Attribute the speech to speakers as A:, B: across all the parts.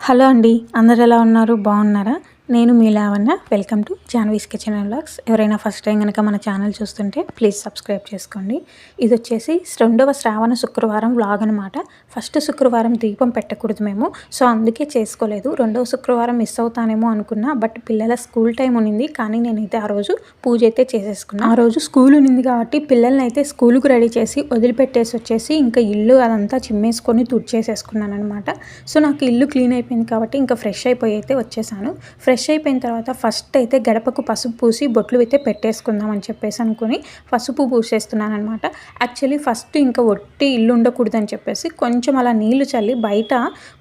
A: Hello అండి. అందరూ ఎలా ఉన్నారు? బాగున్నారా? నేను మీ Lavanya. Welcome to Janvi's kitchen and vlogs. ఎవరైనా ఫస్ట్ టైం కనుక మన ఛానల్ చూస్తుంటే ప్లీజ్ సబ్స్క్రైబ్ చేసుకోండి. ఇది వచ్చేసి రెండవ శ్రావణ శుక్రవారం వ్లాగ్ అనమాట. ఫస్ట్ శుక్రవారం దీపం పెట్టకూడదు మేము, సో అందుకే చేసుకోలేదు. రెండవ శుక్రవారం మిస్ అవుతానేమో అనుకున్నా, బట్ పిల్లల స్కూల్ టైం ఉన్నింది. కానీ నేనైతే ఆ రోజు పూజ అయితే చేసేసుకున్నా. ఆ రోజు స్కూల్ ఉన్నింది కాబట్టి పిల్లల్ని అయితే స్కూల్కి రెడీ చేసి వదిలిపెట్టేసి వచ్చేసి ఇంకా ఇల్లు అదంతా చిమ్మేసుకొని తుడిచేసేసుకున్నాను అనమాట. సో నాకు ఇల్లు క్లీన్ అయిపోయింది కాబట్టి ఇంకా ఫ్రెష్ అయిపోయి అయితే వచ్చేసాను. ఫ్రెష్ అయిపోయిన తర్వాత ఫస్ట్ అయితే గడపకు పసుపు పూసి బొట్లు అయితే పెట్టేసుకుందాం అని చెప్పేసి అనుకుని పసుపు పూసేస్తున్నాను అనమాట. యాక్చువల్లీ ఫస్ట్ ఇంకా ఒట్టి ఇల్లు ఉండకూడదని చెప్పేసి కొంచెం అలా నీళ్లు చల్లి బయట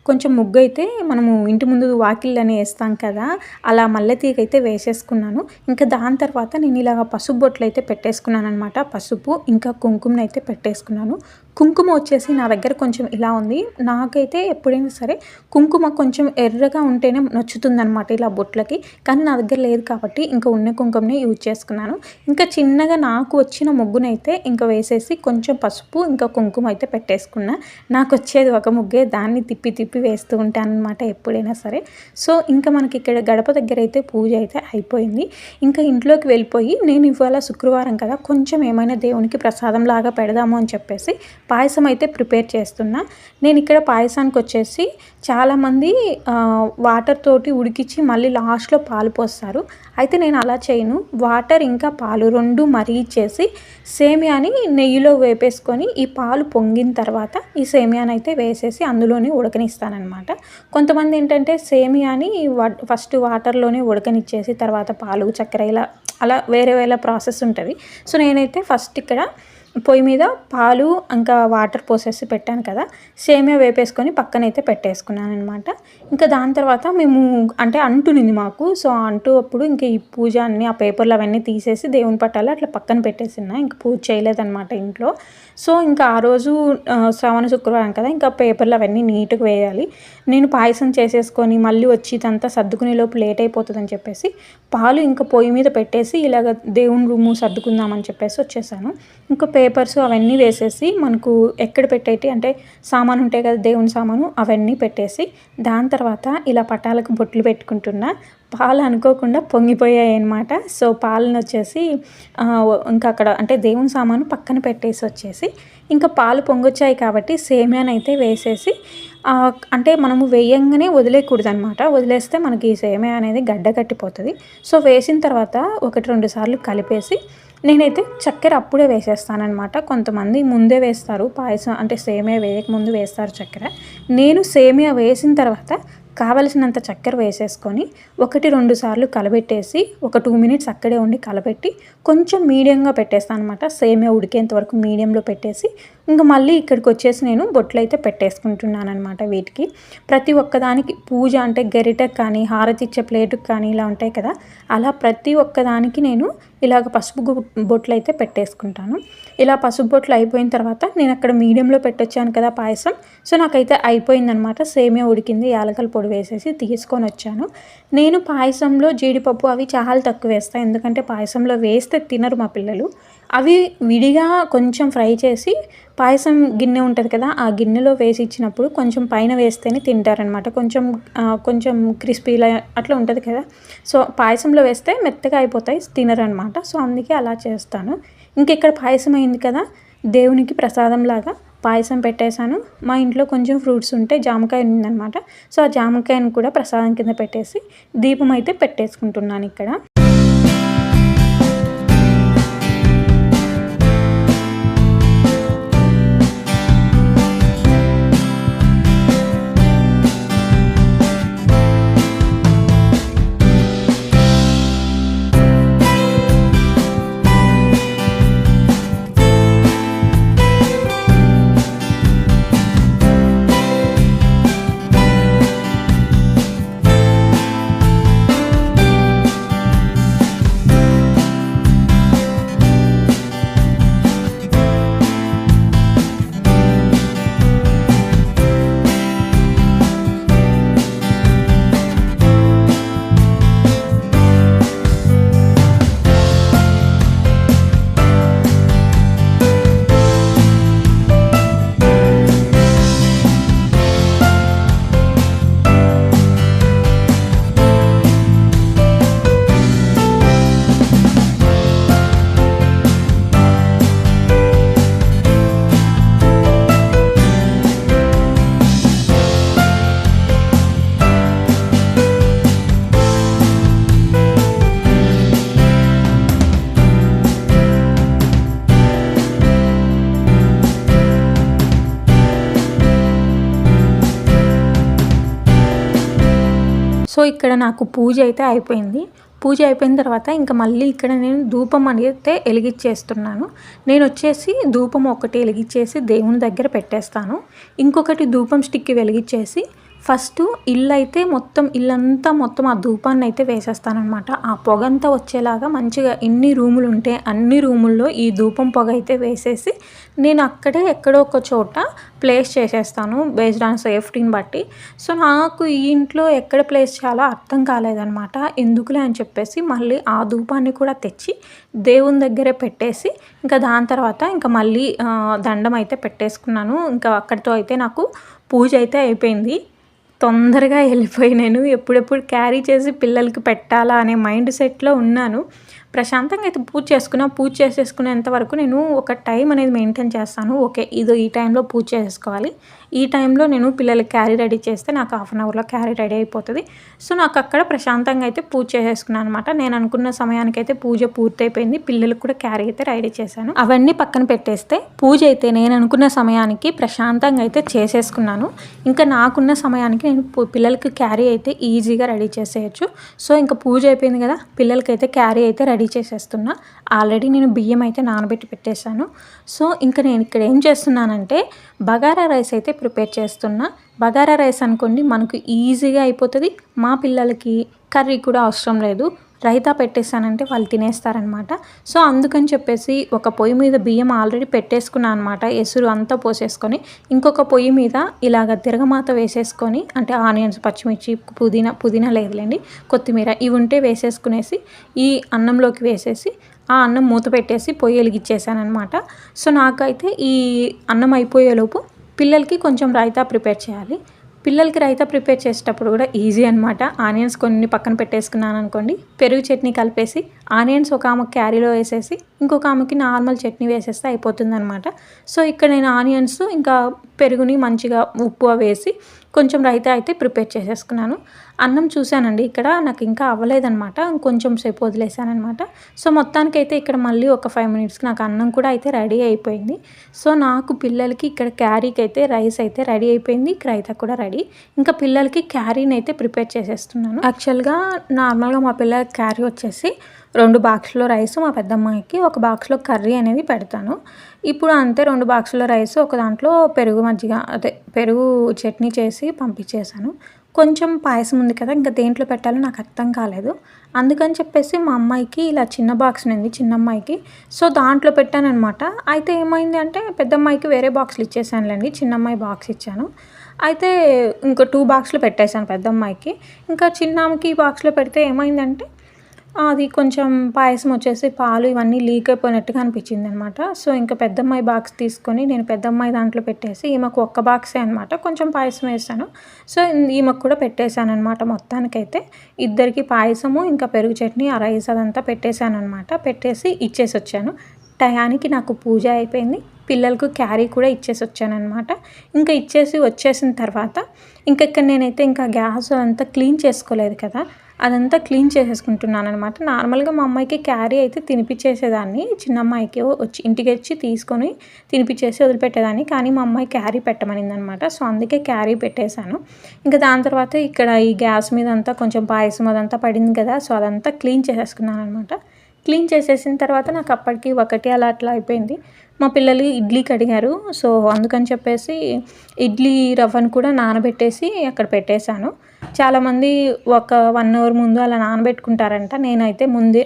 A: కొంచెం ముగ్గు అయితే మనము ఇంటి ముందు వాకిళ్ళని వేస్తాం కదా, అలా మల్లెతీగ అయితే వేసేసుకున్నాను. ఇంకా దాని తర్వాత నేను ఇలాగ పసుపు బొట్లు అయితే పెట్టేసుకున్నాను అనమాట. పసుపు ఇంకా కుంకుమను అయితే పెట్టేసుకున్నాను. కుంకుమ వచ్చేసి నా దగ్గర కొంచెం ఇలా ఉంది. నాకైతే ఎప్పుడైనా సరే కుంకుమ కొంచెం ఎర్రగా ఉంటేనే నచ్చుతుందనమాట ఇలా బొట్లకి. కానీ నా దగ్గర లేదు కాబట్టి ఇంకా ఉన్న కుంకుమనే యూజ్ చేసుకున్నాను. ఇంకా చిన్నగా నాకు వచ్చిన ముగ్గునైతే ఇంకా వేసేసి కొంచెం పసుపు ఇంకా కుంకుమ అయితే పెట్టేసుకున్నా. నాకు వచ్చేది ఒక ముగ్గే, దాన్ని తిప్పి తిప్పి వేస్తూ ఉంటాను అనమాట ఎప్పుడైనా సరే. సో ఇంకా మనకి ఇక్కడ గడప దగ్గర అయితే పూజ అయితే అయిపోయింది. ఇంకా ఇంట్లోకి వెళ్ళిపోయి నేను ఇవాళ శుక్రవారం కదా, కొంచెం ఏమైనా దేవునికి ప్రసాదం లాగా పెడదాము అని చెప్పేసి పాయసం అయితే ప్రిపేర్ చేస్తున్నా. నేను ఇక్కడ పాయసానికి వచ్చేసి చాలామంది వాటర్ తోటి ఉడికించి మళ్ళీ లాస్ట్లో పాలు పోస్తారు. అయితే నేను అలా చేయను. వాటర్ ఇంకా పాలు రెండు మరిగించేసి సేమియాని నెయ్యిలో వేపేసుకొని ఈ పాలు పొంగిన తర్వాత ఈ సేమియాని అయితే వేసేసి అందులోనే ఉడకనిస్తానమాట. కొంతమంది ఏంటంటే సేమియాని ఫస్ట్ వాటర్లోనే ఉడకనిచ్చేసి తర్వాత పాలు చక్కెర ఇలా అలా వేరే వేరే ప్రాసెస్ ఉంటుంది. సో నేనైతే ఫస్ట్ ఇక్కడ పొయ్యి మీద పాలు ఇంకా వాటర్ పోసేసి పెట్టాను కదా, సేమియా వేపేసుకొని పక్కనైతే పెట్టేసుకున్నాను అనమాట. ఇంకా దాని తర్వాత మేము అంటే అంటునింది మాకు. సో అంటూ అప్పుడు ఇంక ఈ పూజ అన్నీ ఆ పేపర్లు అవన్నీ తీసేసి దేవుని పట్టాలు అట్లా పక్కన పెట్టేసినా. ఇంకా పూజ చేయలేదన్నమాట ఇంట్లో. సో ఇంకా ఆ రోజు శ్రావణ శుక్రవారం కదా, ఇంకా పేపర్లు అవన్నీ నీట్గా వేయాలి. నేను పాయసం చేసేసుకొని మళ్ళీ వచ్చి ఇదంతా సర్దుకునే లోపు లేట్ అయిపోతుందని చెప్పేసి పాలు ఇంకా పొయ్యి మీద పెట్టేసి ఇలాగ దేవుని రూము సర్దుకుందామని చెప్పేసి వచ్చేసాను. ఇంకా పేపర్స్ అవన్నీ వేసేసి మనకు ఎక్కడ పెట్టేటి అంటే సామాను ఉంటాయి కదా, దేవుని సామాను అవన్నీ పెట్టేసి దాని తర్వాత ఇలా పటాలకు బొట్లు పెట్టుకుంటున్నా. పాలు అనుకోకుండా పొంగిపోయాయి అనమాట. సో పాలను వచ్చేసి ఇంకా అక్కడ అంటే దేవుని సామాను పక్కన పెట్టేసి వచ్చేసి ఇంకా పాలు పొంగొచ్చాయి కాబట్టి సేమియానైతే వేసేసి అంటే మనము వేయంగానే వదిలేయకూడదు అనమాట. వదిలేస్తే మనకి ఈ సేమియా అనేది గడ్డ కట్టిపోతుంది. సో వేసిన తర్వాత 1-2 సార్లు కలిపేసి నేనైతే చక్కెర అప్పుడే వేసేస్తానమాట. కొంతమంది ముందే వేస్తారు పాయసం అంటే సేమియా వేయక ముందు వేస్తారు చక్కెర. నేను సేమియా వేసిన తర్వాత కావలసినంత చక్కెర వేసేసుకొని 1-2 సార్లు కలబెట్టేసి ఒక 2 మినిట్స్ అక్కడే ఉండి కలబెట్టి కొంచెం మీడియంగా పెట్టేస్తాను అనమాట. సేమియా ఉడికేంత వరకు మీడియంలో పెట్టేసి ఇంకా మళ్ళీ ఇక్కడికి వచ్చేసి నేను బొట్లు అయితే పెట్టేసుకుంటున్నాను అనమాట. వీటికి ప్రతి ఒక్కదానికి పూజ అంటే గరిటెకి కానీ హారతి ఇచ్చే ప్లేటుకి కానీ ఇలా ఉంటాయి కదా, అలా ప్రతి ఒక్కదానికి నేను ఇలాగ పసుపు బొట్లు అయితే పెట్టేసుకుంటాను. ఇలా పసుపు బొట్లు అయిపోయిన తర్వాత నేను అక్కడ మీడియంలో పెట్టొచ్చాను కదా పాయసం. సో నాకైతే అయిపోయిందనమాట. సేమియా ఉడికింది, యాలకల పొడి వేసేసి తీసుకొని వచ్చాను. నేను పాయసంలో జీడిపప్పు అవి చాలా తక్కువ వేస్తాను, ఎందుకంటే పాయసంలో వేస్తే తినరు మా పిల్లలు. అవి విడిగా కొంచెం ఫ్రై చేసి పాయసం గిన్నె ఉంటుంది కదా, ఆ గిన్నెలో వేసి ఇచ్చినప్పుడు కొంచెం పైన వేస్తేనే తింటారనమాట. కొంచెం క్రిస్పీలా అట్లా ఉంటుంది కదా. సో పాయసంలో వేస్తే మెత్తగా అయిపోతాయి, తినరనమాట. సో అందుకే అలా చేస్తాను. ఇక్కడ పాయసం అయింది కదా, దేవునికి ప్రసాదం లాగా పాయసం పెట్టేశాను. మా ఇంట్లో కొంచెం ఫ్రూట్స్ ఉంటే జామకాయ ఉందనమాట. సో ఆ జామకాయను కూడా ప్రసాదం కింద పెట్టేసి దీపం అయితే పెట్టేసుకుంటున్నాను ఇక్కడ. సో ఇక్కడ నాకు పూజ అయితే అయిపోయింది. పూజ అయిపోయిన తర్వాత ఇంకా మళ్ళీ ఇక్కడ నేను ధూపం అయితే వెలిగించేస్తున్నాను. నేను వచ్చేసి ధూపం ఒకటి వెలిగించేసి దేవుని దగ్గర పెట్టేస్తాను. ఇంకొకటి ధూపం స్టిక్ వెలిగించేసి ఫస్ట్ ఇల్లంతా మొత్తం ఆ ధూపాన్ని అయితే వేసేస్తానమాట. ఆ పొగంతా వచ్చేలాగా మంచిగా ఎన్ని రూములు ఉంటే అన్ని రూముల్లో ఈ ధూపం పొగ అయితే వేసేసి నేను అక్కడే ఎక్కడో ఒక చోట ప్లేస్ చేసేస్తాను బేస్డ్ ఆన్ సేఫ్టీని బట్టి. సో నాకు ఈ ఇంట్లో ఎక్కడ ప్లేస్ చేయాలో అర్థం కాలేదనమాట. ఎందుకులే అని చెప్పేసి మళ్ళీ ఆ ధూపాన్ని కూడా తెచ్చి దేవుని దగ్గరే పెట్టేసి ఇంకా దాని తర్వాత ఇంకా మళ్ళీ దండం అయితే పెట్టేసుకున్నాను. ఇంకా అక్కడితో అయితే నాకు పూజ అయితే అయిపోయింది. తొందరగా వెళ్ళిపోయి నేను ఎప్పుడెప్పుడు క్యారీ చేసి పిల్లలకి పెట్టాలా అనే మైండ్ సెట్లో ఉన్నాను. ప్రశాంతంగా అయితే పూజ చేసేసుకునేంత వరకు నేను ఒక టైం అనేది మెయింటైన్ చేస్తాను. ఓకే, ఈ టైంలో పూజ చేసుకోవాలి, ఈ టైంలో నేను పిల్లలకి క్యారీ రెడీ చేస్తే నాకు హాఫ్ అన్ అవర్లో క్యారీ రెడీ అయిపోతుంది. సో నాకు అక్కడ ప్రశాంతంగా అయితే పూజ చేసేసుకున్నాను అనమాట. నేను అనుకున్న సమయానికైతే పూజ పూర్తయిపోయింది. పిల్లలకు కూడా క్యారీ అయితే రెడీ చేశాను. అవన్నీ పక్కన పెట్టేస్తే పూజ అయితే నేను అనుకున్న సమయానికి ప్రశాంతంగా అయితే చేసేసుకున్నాను. ఇంకా నాకున్న సమయానికి నేను పిల్లలకి క్యారీ అయితే ఈజీగా రెడీ చేసేయచ్చు. సో ఇంకా పూజ అయిపోయింది కదా, పిల్లలకైతే క్యారీ అయితే రెడీ చేసేస్తున్నా. ఆల్రెడీ నేను బియ్యం అయితే నానబెట్టి పెట్టేశాను. సో ఇంకా నేను ఇక్కడ ఏం చేస్తున్నానంటే బగారా రైస్ అయితే ప్రిపేర్ చేస్తున్నా. బగారా రైస్ అనుకోండి మనకు ఈజీగా అయిపోతుంది. మా పిల్లలకి కర్రీ కూడా అవసరం లేదు, రైతా పెట్టేశానంటే వాళ్ళు తినేస్తారనమాట. సో అందుకని చెప్పేసి ఒక పొయ్యి మీద బియ్యం ఆల్రెడీ పెట్టేసుకున్నాను అనమాట. ఎసురు అంతా పోసేసుకొని ఇంకొక పొయ్యి మీద ఇలాగ తిరగమాత వేసేసుకొని, అంటే ఆనియన్స్, పచ్చిమిర్చి, పుదీనా లేదులేండి, కొత్తిమీర ఇవి ఉంటే వేసేసుకునేసి ఈ అన్నంలోకి వేసేసి ఆ అన్నం మూత పెట్టేసి పొయ్యి వెలిగించేసాను అనమాట. సో నాకైతే ఈ అన్నం అయిపోయేలోపు పిల్లలకి కొంచెం రైతా ప్రిపేర్ చేయాలి. పిల్లలకి రైతా ప్రిపేర్ చేసేటప్పుడు కూడా ఈజీ అనమాట. ఆనియన్స్ కొన్ని పక్కన పెట్టేసుకున్నాను అనుకోండి, పెరుగు చట్నీ కలిపేసి ఆనియన్స్ ఒక ఆమెకు క్యారీలో వేసేసి ఇంకొక ఆమెకి నార్మల్ చట్నీ వేసేస్తే అయిపోతుంది అనమాట. సో ఇక్కడ నేను ఆనియన్స్ ఇంకా పెరుగుని మంచిగా ఉప్పు వేసి కొంచెం రైతా అయితే ప్రిపేర్ చేసేసుకున్నాను. అన్నం చూశానండి, ఇక్కడ నాకు ఇంకా అవ్వలేదనమాట, కొంచెం సేపు వదిలేసానమాట. సో మొత్తానికైతే ఇక్కడ మళ్ళీ ఒక 5 మినిట్స్కి నాకు అన్నం కూడా అయితే రెడీ అయిపోయింది. సో నాకు పిల్లలకి ఇక్కడ క్యారీకి అయితే రైస్ అయితే రెడీ అయిపోయింది, రైతా కూడా రెడీ. ఇంకా పిల్లలకి క్యారీని అయితే ప్రిపేర్ చేసేస్తున్నాను. యాక్చువల్గా నార్మల్గా మా పిల్లలకి క్యారీ వచ్చేసి 2 బాక్స్లో రైస్, మా పెద్దమ్మాయికి ఒక బాక్స్లో కర్రీ అనేది పెడతాను. ఇప్పుడు అంతే 2 బాక్సుల రైస్, ఒక దాంట్లో పెరుగు మజ్జిగ పెరుగు చట్నీ చేసి పంపించేశాను. కొంచెం పాయసం ఉంది కదా, ఇంకా దేంట్లో పెట్టాలో నాకు అర్థం కాలేదు. అందుకని చెప్పేసి మా అమ్మాయికి ఇలా చిన్న బాక్స్ ఉంది, చిన్న అమ్మాయికి, సో దాంట్లో పెట్టానమాట. అయితే ఏమైంది అంటే పెద్ద అమ్మాయికి వేరే బాక్స్లు ఇచ్చేసానులేండి, చిన్న అమ్మాయి బాక్స్ ఇచ్చాను. అయితే ఇంకో 2 బాక్స్లు పెట్టేశాను పెద్ద అమ్మాయికి. ఇంకా చిన్న అమ్మకి బాక్స్లో పెడితే ఏమైందంటే అది కొంచెం పాయసం వచ్చేసి పాలు ఇవన్నీ లీక్ అయిపోయినట్టుగా అనిపించింది అనమాట. సో ఇంకా పెద్దమ్మాయి బాక్స్ తీసుకొని నేను పెద్దమ్మాయి దాంట్లో పెట్టేసి ఈమెకు ఒక్క బాక్సే అనమాట, కొంచెం పాయసం వేసాను. సో ఈమెకు కూడా పెట్టేశాను అనమాట. మొత్తానికైతే ఇద్దరికి పాయసము ఇంకా పెరుగు చట్నీ ఆ రైస్ అదంతా పెట్టేశాను అనమాట. పెట్టేసి ఇచ్చేసి వచ్చాను. టయానికి నాకు పూజ అయిపోయింది, పిల్లలకు క్యారీ కూడా ఇచ్చేసి వచ్చానమాట. ఇంకా ఇచ్చేసి వచ్చేసిన తర్వాత ఇక్కడ నేనైతే ఇంకా గ్యాస్ అంతా క్లీన్ చేసుకోలేదు కదా, అదంతా క్లీన్ చేసేసుకుంటున్నాను అనమాట. నార్మల్గా మా అమ్మాయికి క్యారీ అయితే తినిపించేసేదాన్ని, చిన్న అమ్మాయికి ఇంటికి వచ్చి తీసుకొని తినిపించేసి వదిలిపెట్టేదాన్ని. కానీ మా అమ్మాయి క్యారీ పెట్టమనింది అనమాట. సో అందుకే క్యారీ పెట్టేశాను. ఇంకా దాని తర్వాత ఇక్కడ ఈ గ్యాస్ మీద అంతా కొంచెం పాయసం అదంతా పడింది కదా, సో అదంతా క్లీన్ చేసేసుకున్నాను అనమాట. క్లీన్ చేసేసిన తర్వాత నాకు అప్పటికి 1 అట్లా అయిపోయింది. మా పిల్లలు ఇడ్లీకి అడిగారు, సో అందుకని చెప్పేసి ఇడ్లీ రవ్వను కూడా నానబెట్టేసి అక్కడ పెట్టేశాను. చాలామంది ఒక 1 అవర్ ముందు అలా నానబెట్టుకుంటారంట. నేనైతే ముందే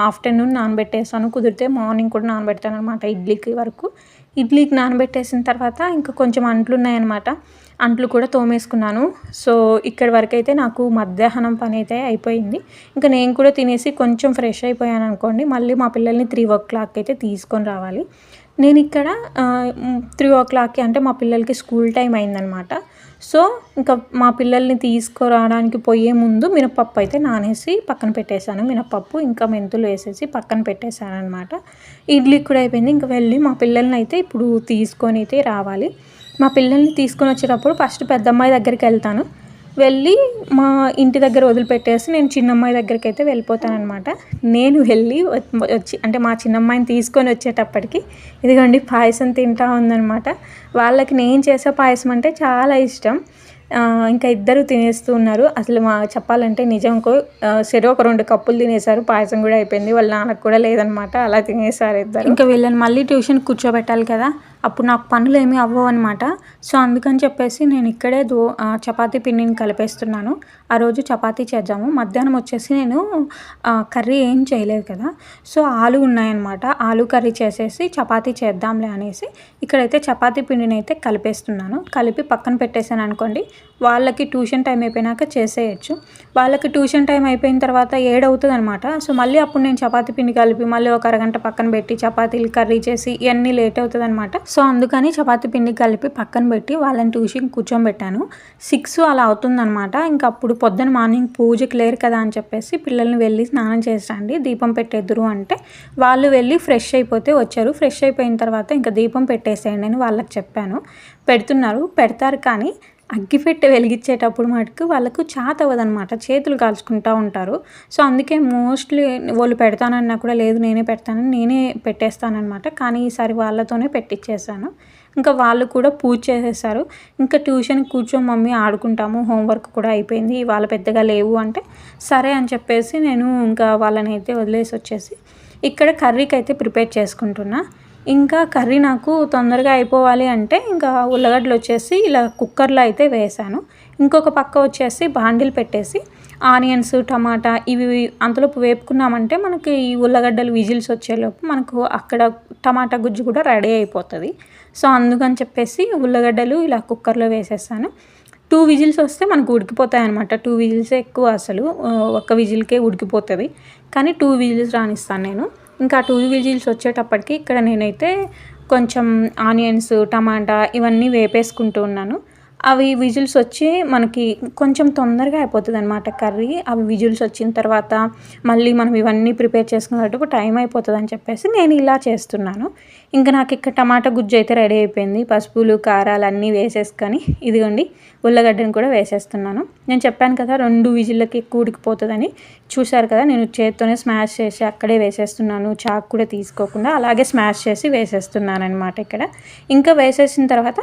A: ఆఫ్టర్నూన్ నానబెట్టేసాను, కుదిరితే మార్నింగ్ కూడా నానబెడతాను అనమాట ఇడ్లీకి వరకు. ఇడ్లీకి నానబెట్టేసిన తర్వాత ఇంకా కొంచెం అంట్లు ఉన్నాయన్నమాట, అంట్లు కూడా తోమేసుకున్నాను. సో ఇక్కడి వరకు అయితే నాకు మధ్యాహ్నం పని అయితే అయిపోయింది. ఇంకా నేను కూడా తినేసి కొంచెం ఫ్రెష్ అయిపోయాను అనుకోండి. మళ్ళీ మా పిల్లల్ని 3 అయితే తీసుకొని రావాలి. నేను ఇక్కడ 3 అంటే మా పిల్లలకి స్కూల్ టైం అయిందనమాట. సో ఇంకా మా పిల్లల్ని తీసుకురావడానికి పోయే ముందు మినపప్పు అయితే నానేసి పక్కన పెట్టేశాను. మినపప్పు ఇంకా మెంతులు వేసేసి పక్కన పెట్టేశాను అనమాట. ఇడ్లీకి కూడా అయిపోయింది. ఇంకా వెళ్ళి మా పిల్లల్ని అయితే ఇప్పుడు తీసుకొని అయితే రావాలి. మా పిల్లల్ని తీసుకొని వచ్చేటప్పుడు ఫస్ట్ పెద్దమ్మాయి దగ్గరికి వెళ్తాను, వెళ్ళి మా ఇంటి దగ్గర వదిలిపెట్టేసి నేను చిన్నమ్మాయి దగ్గరికి అయితే వెళ్ళిపోతానమాట. నేను వెళ్ళి వచ్చి అంటే మా చిన్నమ్మాయిని తీసుకొని వచ్చేటప్పటికి ఇదిగోండి పాయసం తింటా ఉందనమాట. వాళ్ళకి నేను చేసే పాయసం అంటే చాలా ఇష్టం. ఇంకా ఇద్దరు తినేస్తూ ఉన్నారు. అసలు చెప్పాలంటే నిజంకో ఒక 2 కప్పులు తినేసారు. పాయసం కూడా అయిపోయింది. వాళ్ళ నాన్నకు కూడా లేదనమాట. అలా తినేసారు ఇద్దరు. ఇంకా వీళ్ళని మళ్ళీ ట్యూషన్ కూర్చోబెట్టాలి కదా, అప్పుడు నాకు పనులు ఏమీ అవ్వవు అనమాట. సో అందుకని చెప్పేసి నేను ఇక్కడే చపాతీ పిండిని కలిపేస్తున్నాను. ఆ రోజు చపాతీ చేద్దాము. మధ్యాహ్నం వచ్చేసి నేను కర్రీ ఏం చేయలేదు కదా, సో ఆలు ఉన్నాయన్నమాట. ఆలు కర్రీ చేసేసి చపాతీ చేద్దాంలే అనేసి ఇక్కడైతే చపాతీ పిండిని అయితే కలిపేస్తున్నాను. కలిపి పక్కన పెట్టేసాను అనుకోండి, వాళ్ళకి ట్యూషన్ టైం అయిపోయినాక చేసేయచ్చు. వాళ్ళకి ట్యూషన్ టైం అయిపోయిన తర్వాత 7 అవుతుంది అనమాట. సో మళ్ళీ అప్పుడు నేను చపాతీ పిండి కలిపి మళ్ళీ ఒక అరగంట పక్కన పెట్టి చపాతీలు కర్రీ చేసి ఇవన్నీ లేట్ అవుతుంది అనమాట. సో అందుకని చపాతీ పిండి కలిపి పక్కన పెట్టి వాళ్ళని ట్యూషన్ కూర్చోబెట్టాను. 6 అలా అవుతుందనమాట. ఇంకా అప్పుడు పొద్దున మార్నింగ్ పూజకి లేరు కదా అని చెప్పేసి పిల్లల్ని వెళ్ళి స్నానం చేసండి, దీపం పెట్టేద్దురు అంటే వాళ్ళు వెళ్ళి ఫ్రెష్ అయిపోతే వచ్చారు. ఫ్రెష్ అయిపోయిన తర్వాత ఇంకా దీపం పెట్టేసేయండి అని వాళ్ళకి చెప్పాను. పెడతారు కానీ అగ్గిపెట్టె వెలిగించేటప్పుడు మటుకు వాళ్ళకు చేత అవ్వదనమాట, చేతులు కాల్చుకుంటూ ఉంటారు. సో అందుకే మోస్ట్లీ వాళ్ళు పెడతానన్నా కూడా లేదు నేనే పెడతానని నేనే పెట్టేస్తానమాట. కానీ ఈసారి వాళ్ళతోనే పెట్టించేసాను. ఇంకా వాళ్ళు కూడా పూజ చేసేసారు. ఇంకా ట్యూషన్కి కూర్చొని మమ్మీ ఆడుకుంటాము, హోంవర్క్ కూడా అయిపోయింది, వాళ్ళ పెద్దగా లేవు అంటే సరే అని చెప్పేసి నేను ఇంకా వాళ్ళని అయితే వదిలేసి వచ్చేసి ఇక్కడ కర్రీకి అయితే ప్రిపేర్ చేసుకుంటున్నా. ఇంకా కర్రీ నాకు తొందరగా అయిపోవాలి అంటే ఇంకా ఉల్లగడ్డలు వచ్చేసి ఇలా కుక్కర్లో అయితే వేసాను. ఇంకొక పక్క వచ్చేసి బాండిల్ పెట్టేసి ఆనియన్స్ టమాటా ఇవి అంతలోపు వేపుకున్నామంటే మనకి ఈ ఉల్లగడ్డలు విజిల్స్ వచ్చేలోపు మనకు అక్కడ టమాటా గుజ్జు కూడా రెడీ అయిపోతుంది. సో అందుకని చెప్పేసి ఉల్లగడ్డలు ఇలా కుక్కర్లో వేసేసాను. 2 విజిల్స్ వస్తే మనకు ఉడికిపోతాయి అనమాట. 2 విజిల్సే ఎక్కువ, అసలు ఒక్క విజిల్కే ఉడికిపోతుంది. కానీ 2 విజిల్స్ రానిస్తాను నేను. ఇంకా 2 విజిల్స్ వచ్చేటప్పటికి ఇక్కడ నేనైతే కొంచెం ఆనియన్స్ టమాటా ఇవన్నీ వేపేసుకుంటూ ఉన్నాను. అవి విజిల్స్ వచ్చి మనకి కొంచెం తొందరగా అయిపోతుంది అనమాట కర్రీ. అవి విజిల్స్ వచ్చిన తర్వాత మళ్ళీ మనం ఇవన్నీ ప్రిపేర్ చేసుకునేటప్పుడు టైం అయిపోతుంది అని చెప్పేసి నేను ఇలా చేస్తున్నాను. ఇంకా నాకు ఇక్కడ టమాటా గుజ్జు అయితే రెడీ అయిపోయింది. పసుపులు కారాలు అన్నీ వేసేసుకొని ఇదిగోండి ఉల్లగడ్డను కూడా వేసేస్తున్నాను. నేను చెప్పాను కదా 2 విజిల్లకి ఎక్కువ ఉడికిపోతుందని. చూశారు కదా, నేను చేత్తోనే స్మాష్ చేసి అక్కడే వేసేస్తున్నాను, చాకు కూడా తీసుకోకుండా అలాగే స్మాష్ చేసి వేసేస్తున్నాను అనమాట ఇక్కడ. ఇంకా వేసేసిన తర్వాత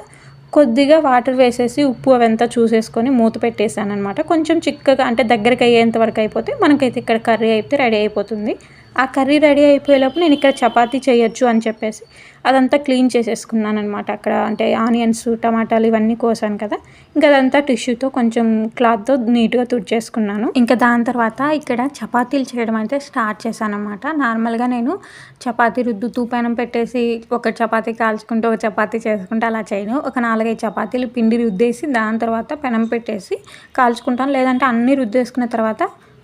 A: కొద్దిగా వాటర్ వేసేసి ఉప్పు అవంతా చూసేసుకొని మూత పెట్టేసాను అనమాట. కొంచెం చిక్కగా అంటే దగ్గరికి అయ్యేంత వరకు అయిపోతే మనకైతే ఇక్కడ కర్రీ అయితే రెడీ అయిపోతుంది. ఆ కర్రీ రెడీ అయిపోయేలోపు నేను ఇక్కడ చపాతీ చేయొచ్చు అని చెప్పేసి అదంతా క్లీన్ చేసేసుకున్నాను అనమాట. అక్కడ అంటే ఆనియన్స్ టమాటాలు ఇవన్నీ కోసాను కదా, ఇంకా అదంతా టిష్యూతో కొంచెం క్లాత్తో నీట్గా తుడిచేసుకున్నాను. ఇంకా దాని తర్వాత ఇక్కడ చపాతీలు చేయడం అయితే స్టార్ట్ చేశాను అనమాట. నార్మల్గా నేను చపాతీ రుద్దుతూ పెనం పెట్టేసి ఒక చపాతీ కాల్చుకుంటూ ఒక చపాతీ చేసుకుంటూ అలా చేయను. ఒక 4-5 చపాతీలు పిండి రుద్దేసి దాని తర్వాత పెనం పెట్టేసి కాల్చుకుంటాను. లేదంటే అన్నీ రుద్దేసుకున్న తర్వాత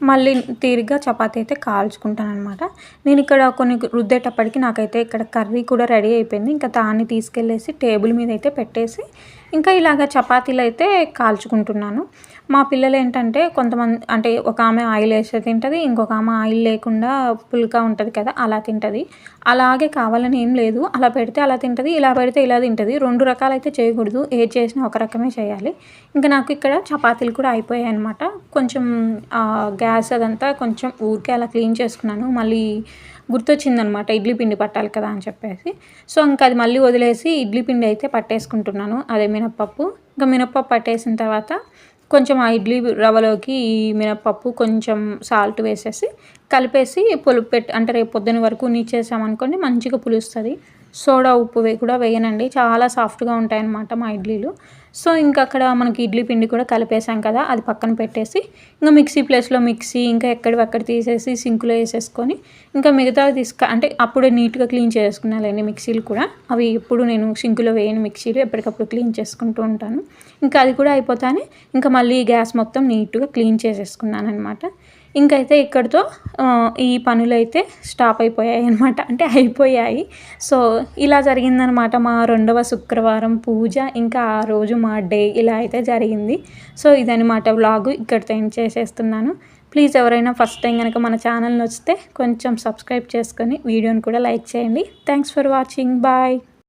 A: మళ్ళీ తీరిగ్గా చపాతీ అయితే కాల్చుకుంటాను అనమాట. నేను ఇక్కడ కొన్ని రుద్దేటప్పటికి నాకైతే ఇక్కడ కర్రీ కూడా రెడీ అయిపోయింది. ఇంకా దాన్ని తీసుకెళ్ళేసి టేబుల్ మీద అయితే పెట్టేసి ఇంకా ఇలాగ చపాతీలు అయితే కాల్చుకుంటున్నాను. మా పిల్లలు ఏంటంటే కొంతమంది అంటే ఒక ఆమె ఆయిల్ వేస్తే తింటుంది, ఇంకొక ఆమె ఆయిల్ లేకుండా పుల్కా ఉంటుంది కదా అలా తింటుంది. అలాగే కావాలని ఏం లేదు, అలా పెడితే అలా తింటుంది, ఇలా పెడితే ఇలా తింటుంది. 2 రకాలు అయితే చేయకూడదు, ఏది చేసినా ఒక రకమే చేయాలి. ఇంకా నాకు ఇక్కడ చపాతీలు కూడా అయిపోయాయి అనమాట. కొంచెం గ్యాస్ అదంతా కొంచెం ఊరికే అలా క్లీన్ చేసుకున్నాను. మళ్ళీ గుర్తొచ్చిందనమాట ఇడ్లీ పిండి పట్టాలి కదా అని చెప్పేసి. సో ఇంకా అది మళ్ళీ వదిలేసి ఇడ్లీ పిండి అయితే పట్టేసుకుంటున్నాను, అదే మినప్పప్పు. ఇంకా మినప్పప్పు పట్టేసిన తర్వాత కొంచెం ఆ ఇడ్లీ రవ్వలోకి ఈ మినప్పప్పు కొంచెం సాల్ట్ వేసేసి కలిపేసి పులుపు అంటే రేపు పొద్దున వరకు నీచేసామనుకోండి మంచిగా పులుస్తుంది. సోడా ఉప్పు కూడా వేయనండి, చాలా సాఫ్ట్గా ఉంటాయన్నమాట మా ఇడ్లీలు. సో ఇంకా అక్కడ మనకి ఇడ్లీ పిండి కూడా కలిపేసాం కదా, అది పక్కన పెట్టేసి ఇంకా మిక్సీ ప్లేస్లో మిక్సీ ఇంకా ఎక్కడివక్కడ తీసేసి సింకులో వేసేసుకొని ఇంకా మిగతా అంటే అప్పుడే నీట్గా క్లీన్ చేసుకున్నానండి మిక్సీలు కూడా. అవి ఎప్పుడు నేను సింకులో వేయని మిక్సీలు ఎప్పటికప్పుడు క్లీన్ చేసుకుంటూ ఉంటాను. ఇంకా అది కూడా అయిపోతానే ఇంకా మళ్ళీ గ్యాస్ మొత్తం నీట్గా క్లీన్ చేసేసుకున్నాను అనమాట. ఇంకైతే ఇక్కడితో ఈ పనులైతే స్టాప్ అయిపోయాయి అనమాట, అంటే అయిపోయాయి. సో ఇలా జరిగిందనమాట మా 2వ శుక్రవారం పూజ. ఇంకా ఆ రోజు మా డే ఇలా అయితే జరిగింది. సో ఇదనమాట వ్లాగు, ఇక్కడితో ఎండ్ చేసేస్తున్నాను. ప్లీజ్ ఎవరైనా ఫస్ట్ టైం కనుక మన ఛానల్ నచ్చితే కొంచెం సబ్స్క్రైబ్ చేసుకొని వీడియోని కూడా లైక్ చేయండి. Thanks for watching, bye.